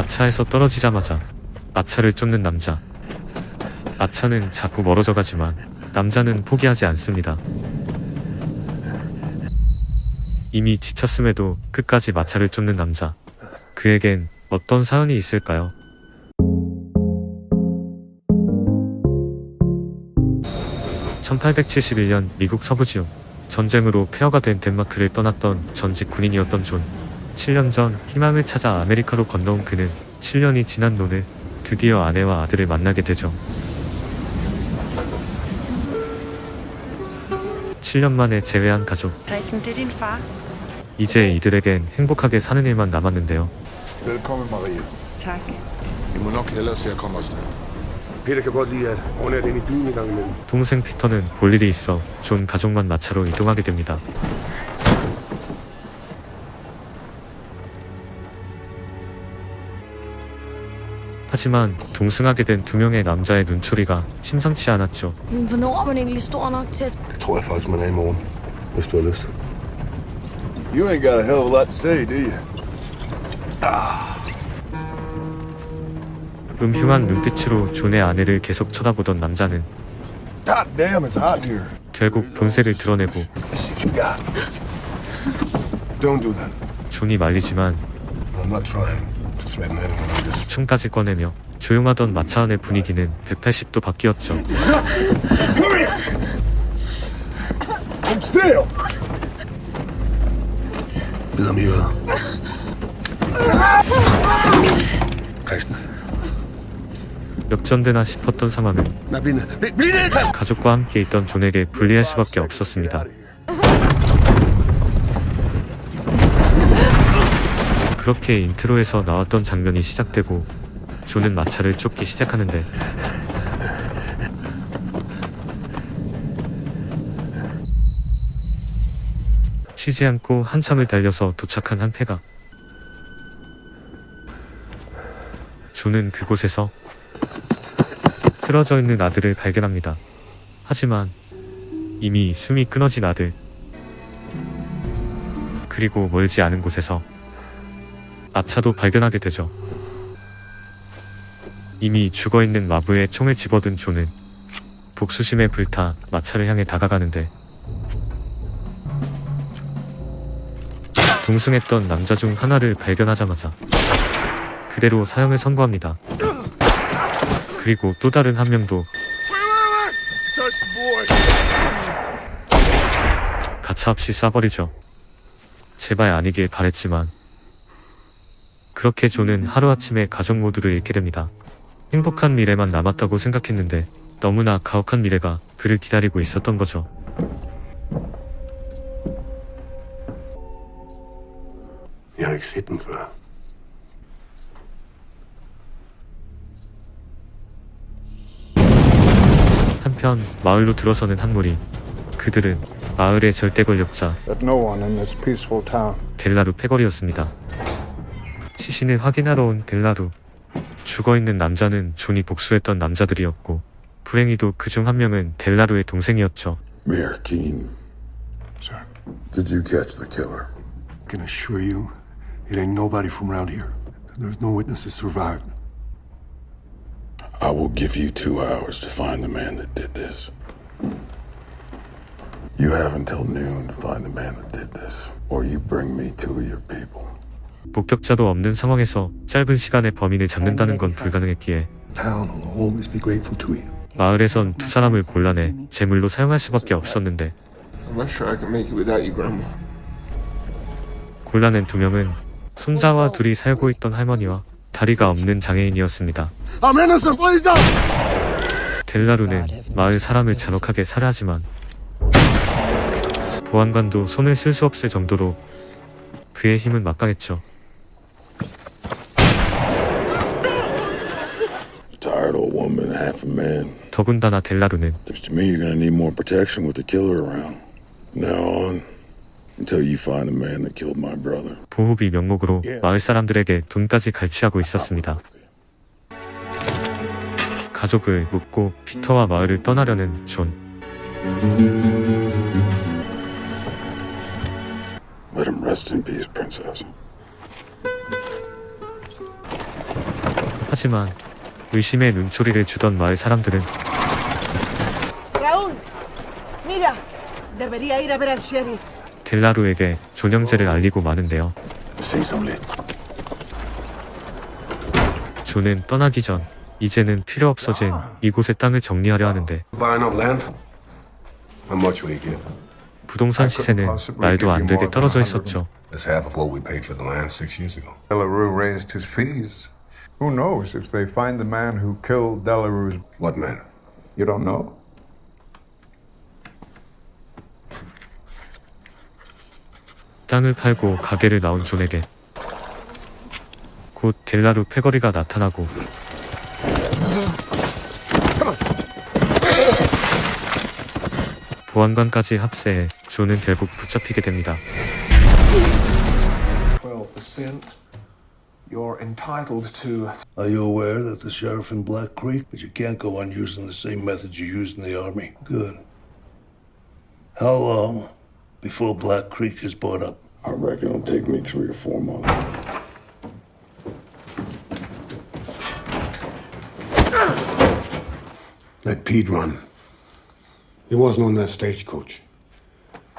마차에서 떨어지자마자 마차를 쫓는 남자. 마차는 자꾸 멀어져 가지만 남자는 포기하지 않습니다. 이미 지쳤음에도 끝까지 마차를 쫓는 남자. 그에겐 어떤 사연이 있을까요? (1871년) 미국 서부지역. 전쟁으로 폐허가 된 덴마크를 떠났던 전직 군인이었던 존. 7년 전 희망을 찾아 아메리카로 건너온 그는 7년이 지난 노을 드디어 아내와 아들을 만나게 되죠. 7년 만에 재회한 가족. 이제 이들에겐 행복하게 사는 일만 남았는데요. Velkommen, Marie. Tak. I må nok hellere se at komme afsted. Peter kan godt lide at overnatte inde i byen en gang imellem. 동생 피터는 볼 일이 있어 존 가족만 마차로 이동하게 됩니다. 하지만 동승하게 된 두 명의 남자의 눈초리가 심상치 않았죠. Hvornår er man egentlig stor nok til at... Det tror jeg faktisk, man er i morgen, hvis du har lyst. You ain't got a hell of a lot to say, do you? 음흉한 눈빛으로 존의 아내를 계속 쳐다보던 남자는 God damn, it's hot here. 결국 본색을 드러내고 Let's see what you got. Don't do that. 존이 말리지만 I'm not trying to threaten anyone. I'm just... 총까지 꺼내며 조용하던 마차 안의 분위기는 180도 바뀌었죠. Come here! I'm still! Bid om i øret. Kristen. 역전되나 싶었던 상황은 Nej, bliv ned. Bliv ned, Kristen! 가족과 함께 있던 존에게 불리할 수밖에 없었습니다. 그렇게 인트로에서 나왔던 장면이 시작되고 존은 마차를 쫓기 시작하는데 쉬지 않고 한참을 달려서 도착한 한패가 존은 그곳에서 쓰러져 있는 아들을 발견합니다. 하지만 이미 숨이 끊어진 아들, 그리고 멀지 않은 곳에서 마차도 발견하게 되죠. 이미 죽어있는 마부의 총을 집어든 존은 복수심에 불타 마차를 향해 다가가는데 동승했던 남자 중 하나를 발견하자마자 그대로 사형을 선고합니다. 그리고 또 다른 한 명도 Touch the boy. 가차없이 쏴버리죠. 제발 아니길 바랬지만 그렇게 존은 하루아침에 가족 모두를 잃게 됩니다. 행복한 미래만 남았다고 생각했는데 너무나 가혹한 미래가 그를 기다리고 있었던 거죠. Jeg har ikke set dem før. 한편 마을로 들어서는 한 무리. 그들은 마을의 절대 권력자 Let no one in this peaceful town. 델라루 패거리였습니다. 시신을 확인하러 온 델라루. 죽어있는 남자는 존이 복수했던 남자들이었고 불행히도 그중 한 명은 델라루의 동생이었죠. Mayor Keene, Sir. did you catch the killer? I can assure you, it ain't nobody from around here. There's no witnesses survived. I will give you 2 hours to find the man that did this. You have until noon to find the man that did this, or you bring me 2 of your people. 목격자도 없는 상황에서 짧은 시간에 범인을 잡는다는 건 불가능했기에 Town will always be grateful to you. 마을에선 두 사람을 골라내 제물로 사용할 수밖에 없었는데 I'm not sure I can make it without you, Grandma. 골라낸 두 명은 손자와 둘이 살고 있던 할머니와 다리가 없는 장애인이었습니다. I'm innocent, please don't! 델라루는 마을 사람을 잔혹하게 살해하지만 보안관도 손을 쓸 수 없을 정도로 그의 힘은 막강했죠. Tired old woman, half a man. 더군다나 델라루는 Looks to me you're gonna need more protection with the killer around. Now on, until you find the man that killed my brother. 보호비 명목으로 마을 사람들에게 돈까지 갈취하고 있었습니다. 가족을 묻고 피터와 마을을 떠나려는 존. Let him rest in peace, princess. 하지만 의심의 눈초리를 주던 마을 사람들은 Raúl, mira, debería ir a ver al sheriff. 델라루에게 존형제를 알리고 마는데요. See some lit. 존은 떠나기 전 이제는 필요 없어진 이곳의 땅을 정리하려 하는데 Buying up land? How much will you give? 부동산 시세는 말도 안 되게 떨어져 있었죠. That's half of what we paid for the land 6 years ago. Delarue raised his fees. Who knows if they find the man who killed Delarue's... What man? You don't know? 땅을 팔고 가게를 나온 존에게 곧 델라루 패거리가 나타나고 보안관까지 합세해 존은 결국 붙잡히게 됩니다. 12%. You're entitled to. Are you aware that the sheriff in Black Creek, but you can't go on using the same methods you used in the army? Good. How long before Black Creek is bought up? I reckon it'll take me 3 or 4 months. Let Pete run. He wasn't on that stagecoach.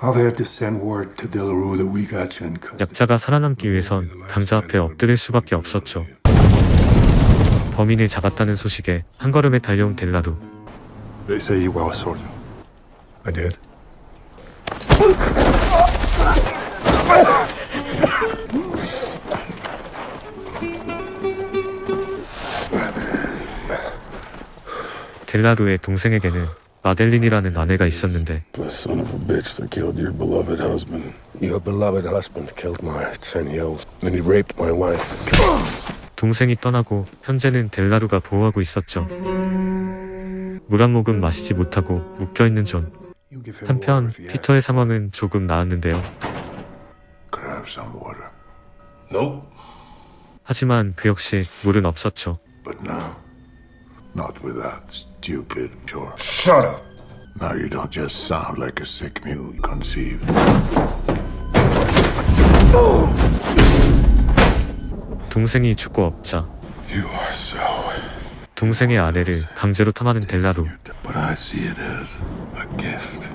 I'll have to send word to Delarue that we got you in custody. 약자가 살아남기 위해선 강자 앞에 엎드릴 수밖에 없었죠. 범인을 잡았다는 소식에 한 걸음에 달려온 델라루. They say you well, soldier. I did. 델라루의 동생에게는 마델린이라는 아내가 있었는데 The son of a bitch that killed your beloved husband. Your beloved husband killed my 10-year-old. Then he raped my wife. 동생이 떠나고 현재는 델라루가 보호하고 있었죠. 물 한 모금 마시지 못하고 묶여있는 존. You give him 한편 water if he has 피터의 상황은 조금 나았는데요. Could I have some water? Nope. 하지만 그 역시 물은 없었죠. But now, not with that stupid George. Shut up! Now you don't just sound like a sick mule conceived. 동생이 죽고 없자 You are so... 동생의 아내를 강제로 탐하는 델라루. But I see it as a gift.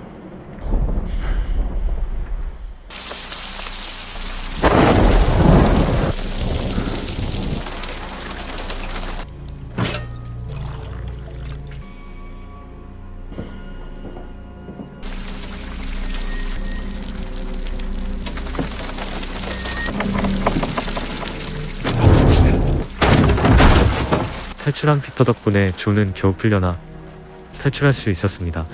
탈출한 피터 덕분에 존은 겨우 풀려나 탈출할 수 있었습니다.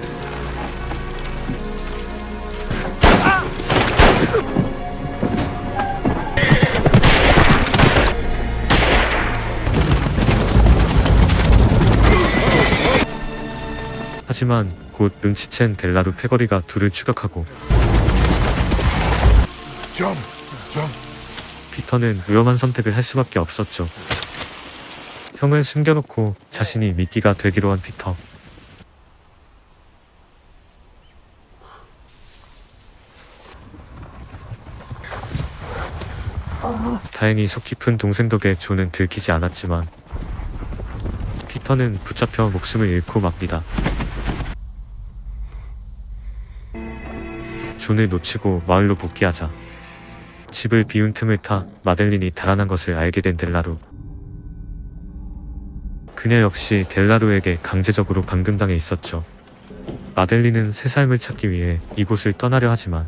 하지만 곧 눈치챈 델라루 패거리가 둘을 추격하고 Jump! Jump! 피터는 위험한 선택을 할 수밖에 없었죠. 형을 숨겨놓고 자신이 미끼가 되기로 한 피터. 다행히 속 깊은 동생 덕에 존은 들키지 않았지만 피터는 붙잡혀 목숨을 잃고 맙니다. 존을 놓치고 마을로 복귀하자 집을 비운 틈을 타 마델린이 달아난 것을 알게 된 델라루. 그녀 역시 델라루에게 강제적으로 감금당해 있었죠. 마델린은 새 삶을 찾기 위해 이곳을 떠나려 하지만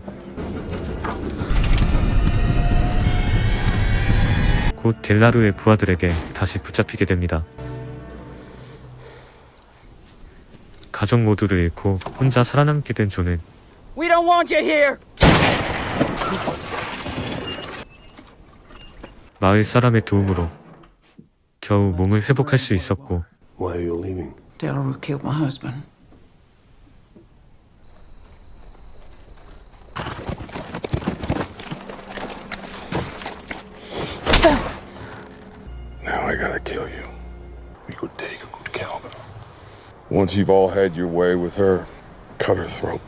곧 델라루의 부하들에게 다시 붙잡히게 됩니다. 가족 모두를 잃고 혼자 살아남게 된 존은 We don't want you here. 마을 사람의 도움으로 겨우 몸을 회복할 수 있었고 Why are you leaving? Delarue killed my husband. Now I gotta kill you. We could take a good care of her. Once you've all had your way with her, cut her throat.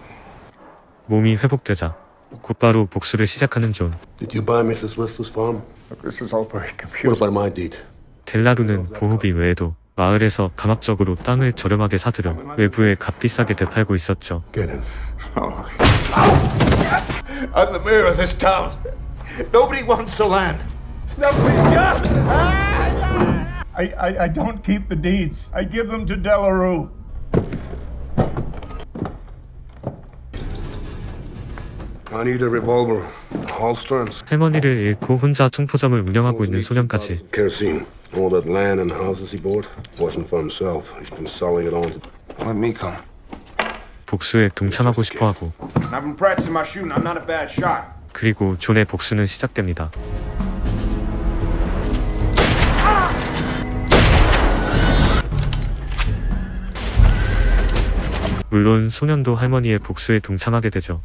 몸이 회복되자 곧바로 복수를 시작하는 존. Did you buy Mrs. Whistler's farm? Look, this is all very What confusing. about my deed? 델라루는 보호비 외에도 마을에서 강압적으로 땅을 저렴하게 사들여 외부에 값비싸게 되팔고 있었죠. Get him. I'm the mayor of this town. Nobody wants the land. Now, please, John. I don't keep the deeds. I give them to Delarue. I need a revolver, holster, and 할머니를 잃고 혼자 총포점을 운영하고 있는 소년까지 kerosene. All that land and houses he bought wasn't for himself. He's been selling it on to... Let me come. 복수에 동참하고 싶어하고 I've been practicing my shooting. I'm not a bad shot. 그리고 존의 복수는 시작됩니다. 물론 소년도 할머니의 복수에 동참하게 되죠.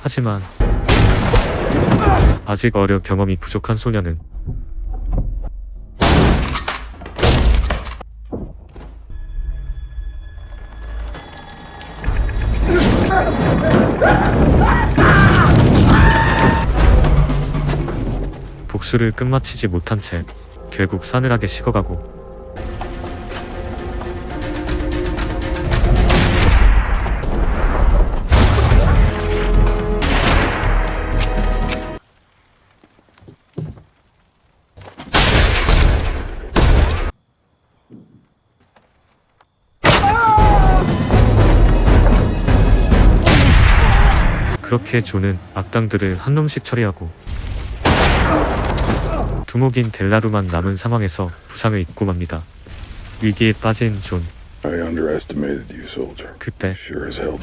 하지만 아직 어려 경험이 부족한 소년은 복수를 끝마치지 못한 채 결국 싸늘하게 식어가고 그렇게 존은 악당들을 한 놈씩 처리하고 두목인 델라루만 남은 상황에서 부상을 입고 맙니다. 위기에 빠진 존. I underestimated you, soldier. 그때 Sure as hell.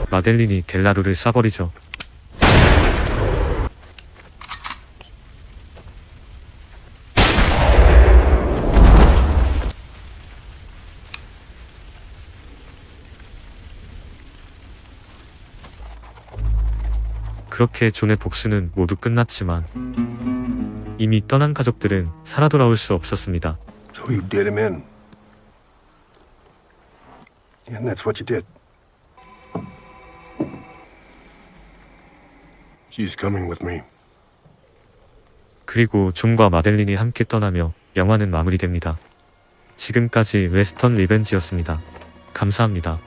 마델린이 델라루를 쏴버리죠. 그렇게 존의 복수는 모두 끝났지만 이미 떠난 가족들은 살아 돌아올 수 없었습니다. So you did him in. And that's what you did. She's coming with me. 그리고 존과 마델린이 함께 떠나며 영화는 마무리됩니다. 지금까지 웨스턴 리벤지였습니다. 감사합니다.